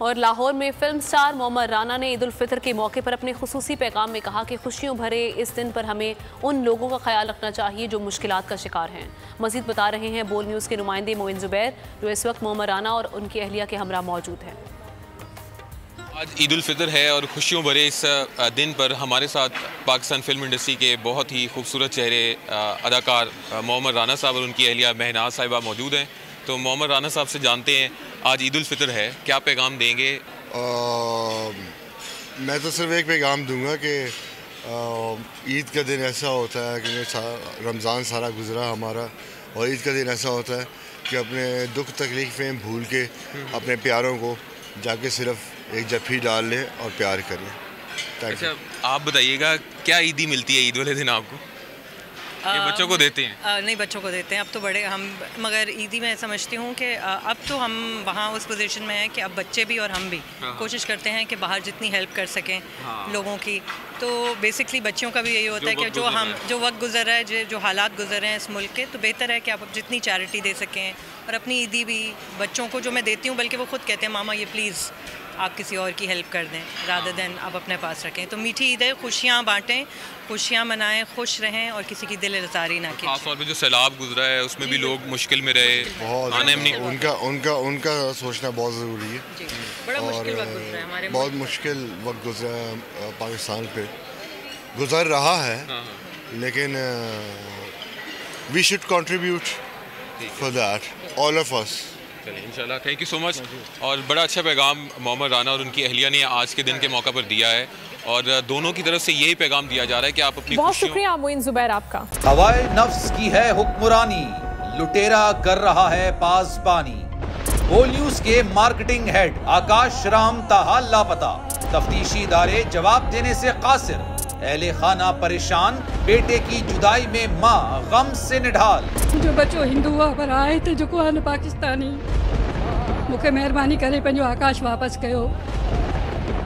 और लाहौर में film star Mohammad Rana ने ईद उल फितर के मौके पर अपने खुसूसी पैगाम में कहा कि खुशियों भरे इस दिन पर हमें उन लोगों का ख्याल रखना चाहिए जो मुश्किलात का शिकार हैं। मजीद बता रहे हैं बोल न्यूज़ के नुमाइंदे मोइन जुबैर, जो इस वक्त मोहम्मद राना और उनकी अहलिया के हमरा मौजूद हैं। आज ईद उल फितर है और खुशियों भरे इस दिन पर हमारे साथ पाकिस्तान फिल्म इंडस्ट्री के बहुत ही खूबसूरत चेहरे अदाकार मोहम्मद राना साहब और उनकी अहलिया महनाज साहिबा मौजूद हैं। तो मोहम्मद राना साहब से जानते हैं, आज ईद उल फितर है, क्या पैगाम देंगे? मैं तो सिर्फ एक पैगाम दूंगा कि ईद का दिन ऐसा होता है कि रमज़ान सारा गुजरा हमारा, और ईद का दिन ऐसा होता है कि अपने दुख तकलीफ़ें भूल के अपने प्यारों को जाके सिर्फ एक जफ्फी डाल लें और प्यार करें। अच्छा, आप बताइएगा क्या ईदी मिलती है ईद वाले दिन आपको? ये बच्चों को देते हैं? नहीं, बच्चों को देते हैं, अब तो बड़े हम, मगर ईदी मैं समझती हूँ कि अब तो हम वहाँ उस पोजीशन में हैं कि अब बच्चे भी और हम भी कोशिश करते हैं कि बाहर जितनी हेल्प कर सकें लोगों की। तो बेसिकली बच्चों का भी यही होता है कि जो वक्त गुजर रहा है, जो हालात गुजर रहे हैं इस मुल्क के, तो बेहतर है कि आप जितनी चैरिटी दे सकें। और अपनी ईदी भी बच्चों को जो मैं देती हूँ, बल्कि वो खुद कहते हैं मामा ये प्लीज़ आप किसी और की हेल्प कर दें रादर देन आप अपने पास रखें। तो मीठी ईद है, खुशियाँ बांटें, खुशियाँ मनाएं, खुश रहें और किसी की दिल आज़ारी ना कीजिए। खास तौर पे जो सैलाब गुजरा है उसमें भी लोग मुश्किल में रहे, बहुत उनका सोचना बहुत ज़रूरी है। बड़ा मुश्किल वक्त गुजरा है हमारे, बहुत मुश्किल वक्त गुजरा है पाकिस्तान पे, गुजर रहा है, लेकिन we should contribute for that all of us. चलिए इंशाल्लाह, थैंक यू सो मच। और बड़ा अच्छा पैगाम मोहम्मद राना और उनकी अहलिया ने आज के दिन के मौका पर दिया है, और दोनों की तरफ से यही पैगाम दिया जा रहा है कि आप अपनी बहुत शुक्रिया मोइन जुबैर आपका। हवाए नफ्स की है हुक्मरानी, लुटेरा कर रहा है पासबानी। बोल न्यूज के मार्केटिंग हेड आकाश राम ताहा लापता, तफ्तीशी इदारे जवाब देने से कासिर। अहले खाना परेशान, बेटे की जुदाई में माँ गम से निढाल। जो बच्चो हिंदू पर आए थे जो को पाकिस्तानी, मुझे मेहरबानी करे पंहिंजो आकाश वापस कयो।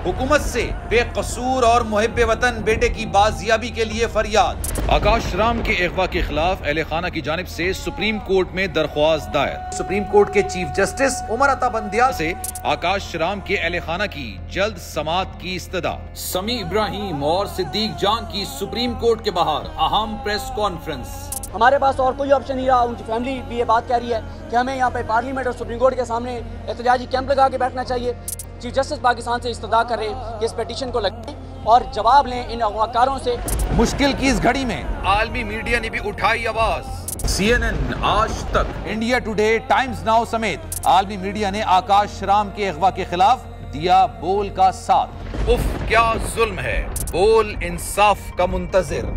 हुकूमत से बेकसूर और मुहिब्बे वतन बेटे की बाजियाबी के लिए फरियाद। आकाश राम के अगवा के खिलाफ अहले खाना की जानिब से सुप्रीम कोर्ट में दरख्वास्त दायर। सुप्रीम कोर्ट के चीफ जस्टिस उमर अता बंदियाल से आकाश राम के अहले खाना की जल्द समाअत की इस्तदा। समी इब्राहिम और सिद्दीक जान की सुप्रीम कोर्ट के बाहर अहम प्रेस कॉन्फ्रेंस। हमारे पास और कोई ऑप्शन नहीं रहा। उनकी फैमिली भी ये बात कह रही है कि हमें यहाँ पे पार्लियामेंट और सुप्रीम कोर्ट के सामने एहतजाजी कैंप लगा के बैठना चाहिए। चीफ जस्टिस पाकिस्तान से इस्तदा कर रहे हैं कि इस पिटीशन को लगाएं और जवाब लें इन अगवाकारों से। मुश्किल की इस घड़ी में आलमी मीडिया ने भी उठाई आवाज। CNN, आज तक, इंडिया टुडे, टाइम्स नाउ समेत आलमी मीडिया ने आकाश राम के अगवा के खिलाफ दिया बोल का साथ। उफ क्या जुल्म है, बोल इंसाफ का मुंतजिर।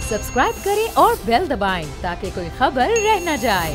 सब्सक्राइब करें और बेल दबाएं ताकि कोई खबर रह न जाए।